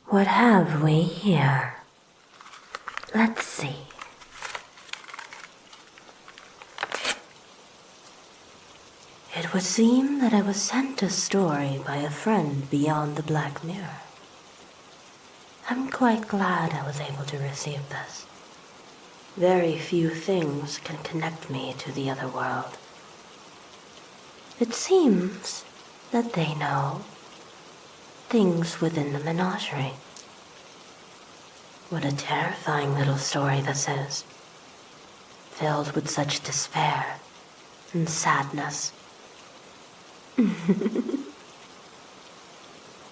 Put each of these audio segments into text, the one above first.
What have we here? Let's see. It would seem that I was sent a story by a friend beyond the Black Mirror. I'm quite glad I was able to receive this. Very few things can connect me to the other world. It seems that they know things within the Menagerie. What a terrifying little story this is, filled with such despair and sadness.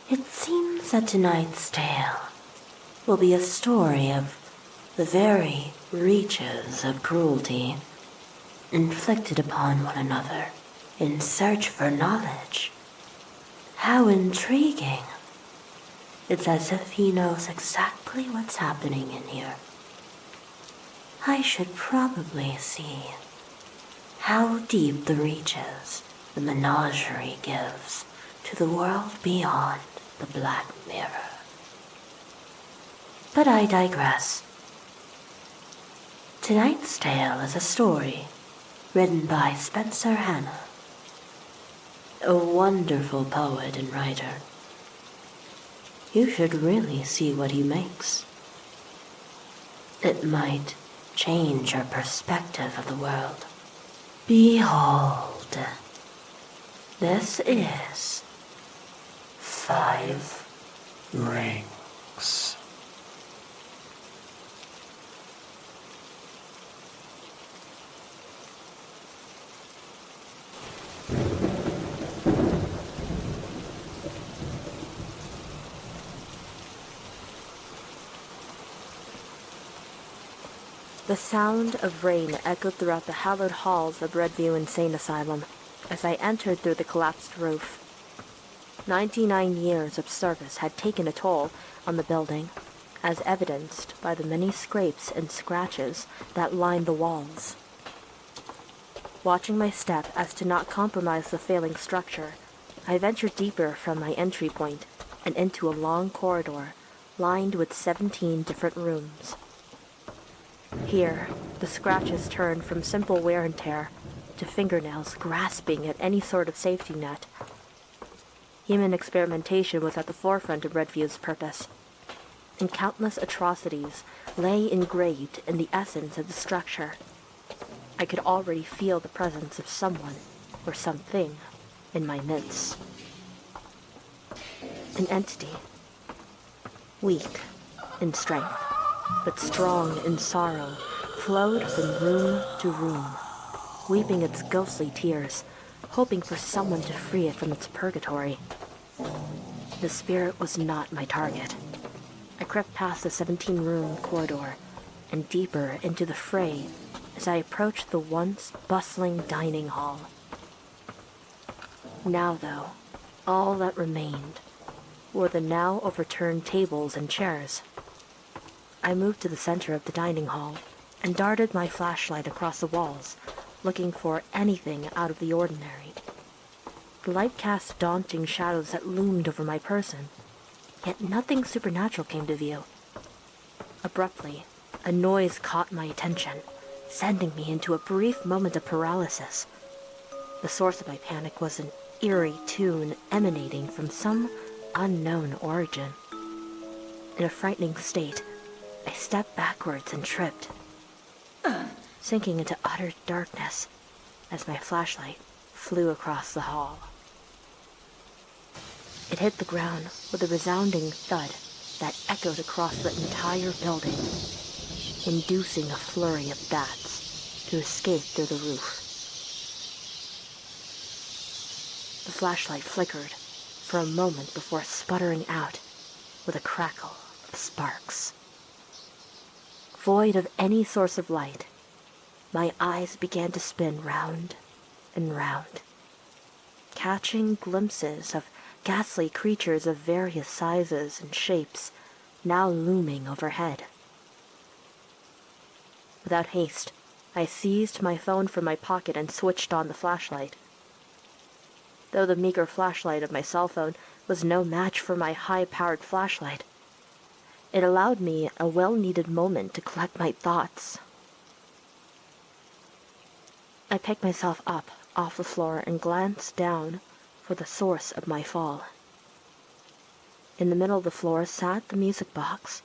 It seems that tonight's tale will be a story of the very reaches of cruelty inflicted upon one another in search for knowledge. How intriguing. It's as if he knows exactly what's happening in here. I should probably see how deep the reaches the Menagerie gives to the world beyond the Black Mirror. But I digress. Tonight's tale is a story written by Spencer Hannah, a wonderful poet and writer. You should really see what he makes. It might change your perspective of the world. Behold, this is 5 Rings. The sound of rain echoed throughout the hallowed halls of Redview Insane Asylum as I entered through the collapsed roof. 99 years of service had taken a toll on the building, as evidenced by the many scrapes and scratches that lined the walls. Watching my step as to not compromise the failing structure, I ventured deeper from my entry point and into a long corridor lined with 17 different rooms. Here, the scratches turned from simple wear and tear to fingernails grasping at any sort of safety net. Human experimentation was at the forefront of Redview's purpose, and countless atrocities lay engraved in the essence of the structure. I could already feel the presence of someone or something in my midst. An entity, weak in strength, but strong in sorrow, flowed from room to room, weeping its ghostly tears, hoping for someone to free it from its purgatory. The spirit was not my target. I crept past the 17-room corridor and deeper into the fray as I approached the once bustling dining hall. Now, though, all that remained were the now overturned tables and chairs. I moved to the center of the dining hall and darted my flashlight across the walls, looking for anything out of the ordinary. The light cast daunting shadows that loomed over my person, yet nothing supernatural came to view. Abruptly, a noise caught my attention, sending me into a brief moment of paralysis. The source of my panic was an eerie tune emanating from some unknown origin. In a frightening state, I stepped backwards and tripped, sinking into utter darkness as my flashlight flew across the hall. It hit the ground with a resounding thud that echoed across the entire building, inducing a flurry of bats to escape through the roof. The flashlight flickered for a moment before sputtering out with a crackle of sparks. Void of any source of light, my eyes began to spin round and round, catching glimpses of ghastly creatures of various sizes and shapes now looming overhead. Without haste, I seized my phone from my pocket and switched on the flashlight. Though the meager flashlight of my cell phone was no match for my high-powered flashlight. It allowed me a well-needed moment to collect my thoughts. I picked myself up off the floor and glanced down for the source of my fall. In the middle of the floor sat the music box,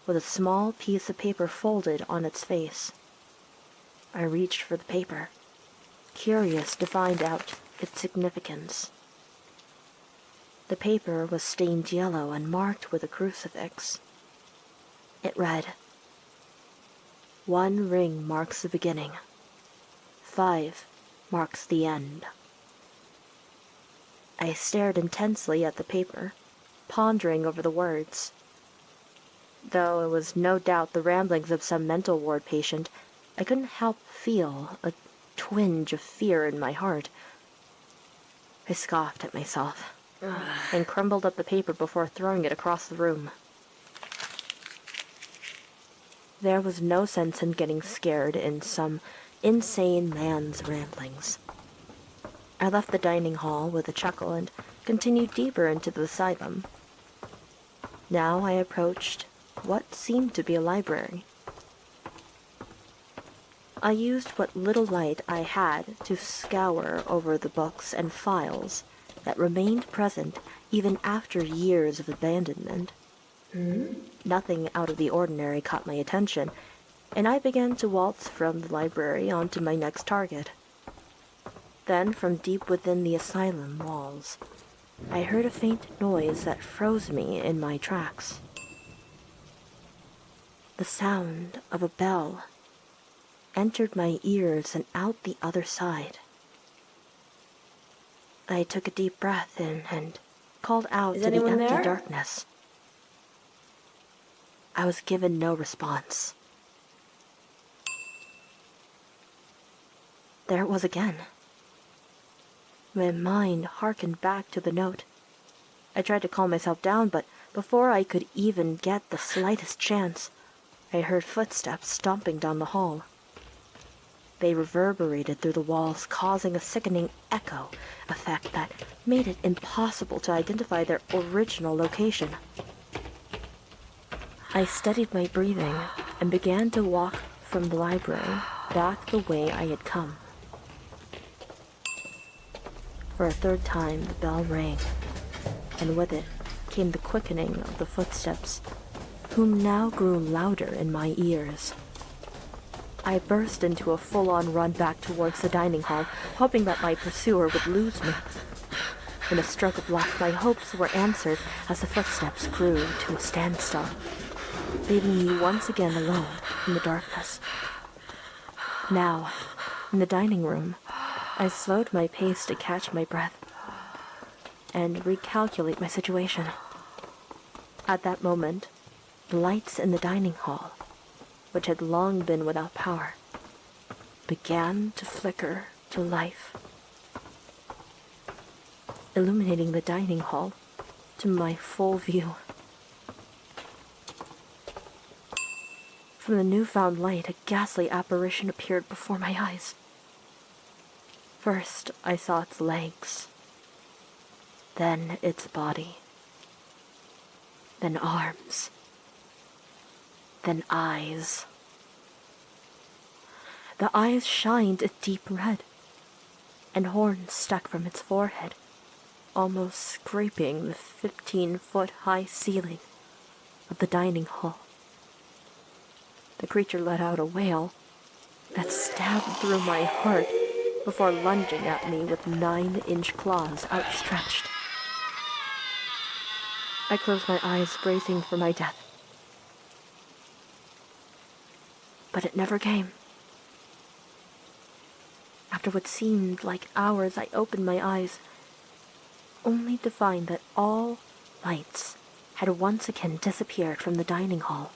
with a small piece of paper folded on its face. I reached for the paper, curious to find out its significance. The paper was stained yellow and marked with a crucifix. It read, "1 ring marks the beginning. 5 marks the end." I stared intensely at the paper, pondering over the words. Though it was no doubt the ramblings of some mental ward patient, I couldn't help feel a twinge of fear in my heart. I scoffed at myself and crumbled up the paper before throwing it across the room. There was no sense in getting scared in some insane man's ramblings. I left the dining hall with a chuckle and continued deeper into the asylum. Now I approached what seemed to be a library. I used what little light I had to scour over the books and files that remained present even after years of abandonment. Nothing out of the ordinary caught my attention, and I began to waltz from the library onto my next target. Then, from deep within the asylum walls, I heard a faint noise that froze me in my tracks. The sound of a bell entered my ears and out the other side. I took a deep breath in and called out to the empty darkness. I was given no response. There it was again. My mind harkened back to the note. I tried to calm myself down, but before I could even get the slightest chance, I heard footsteps stomping down the hall. They reverberated through the walls, causing a sickening echo effect that made it impossible to identify their original location. I steadied my breathing and began to walk from the library back the way I had come. For a third time, the bell rang, and with it came the quickening of the footsteps, whom now grew louder in my ears. I burst into a full-on run back towards the dining hall, hoping that my pursuer would lose me. In a stroke of luck, my hopes were answered as the footsteps grew to a standstill, leaving me once again alone in the darkness. Now, in the dining room, I slowed my pace to catch my breath and recalculate my situation. At that moment, the lights in the dining hall, which had long been without power, began to flicker to life, illuminating the dining hall to my full view. From the newfound light, a ghastly apparition appeared before my eyes. First, I saw its legs, then its body, then arms, then eyes. The eyes shined a deep red, and horns stuck from its forehead, almost scraping the 15-foot-high ceiling of the dining hall. The creature let out a wail that stabbed through my heart before lunging at me with 9-inch claws outstretched. I closed my eyes, bracing for my death. But it never came. After what seemed like hours, I opened my eyes, only to find that all lights had once again disappeared from the dining hall.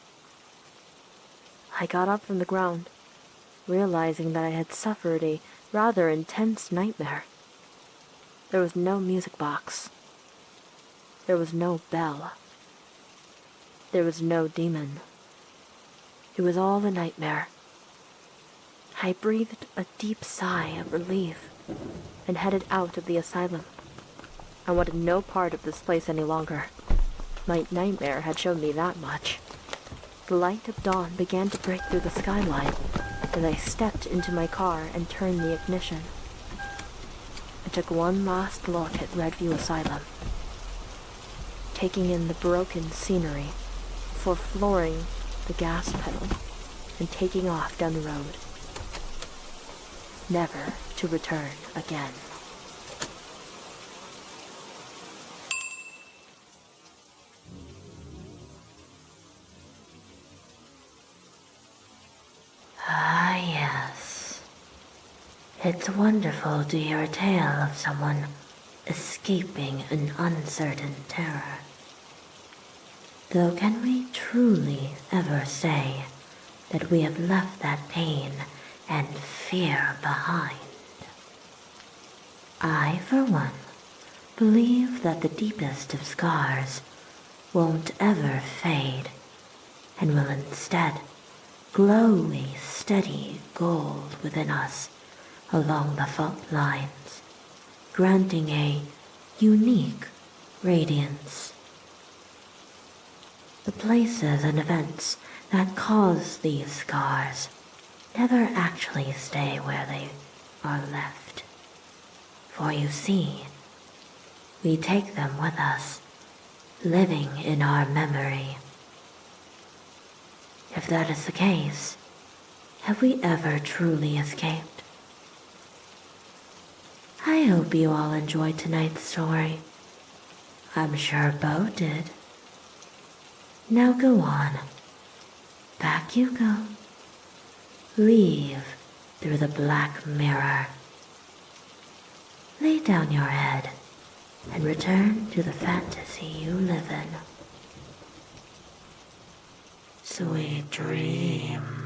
I got up from the ground, realizing that I had suffered a rather intense nightmare. There was no music box. There was no bell. There was no demon. It was all a nightmare. I breathed a deep sigh of relief and headed out of the asylum. I wanted no part of this place any longer. My nightmare had shown me that much. The light of dawn began to break through the skyline, and I stepped into my car and turned the ignition. I took one last look at Redview Asylum, taking in the broken scenery before flooring the gas pedal and taking off down the road, never to return again. Ah, yes. It's wonderful to hear a tale of someone escaping an uncertain terror. Though can we truly ever say that we have left that pain and fear behind? I, for one, believe that the deepest of scars won't ever fade and will instead glow a steady gold within us along the fault lines, granting a unique radiance. The places and events that cause these scars never actually stay where they are left. For you see, we take them with us, living in our memory. If that is the case, have we ever truly escaped? I hope you all enjoyed tonight's story. I'm sure Bo did. Now go on. Back you go. Leave through the black mirror. Lay down your head and return to the fantasy you live in. Sweet dreams.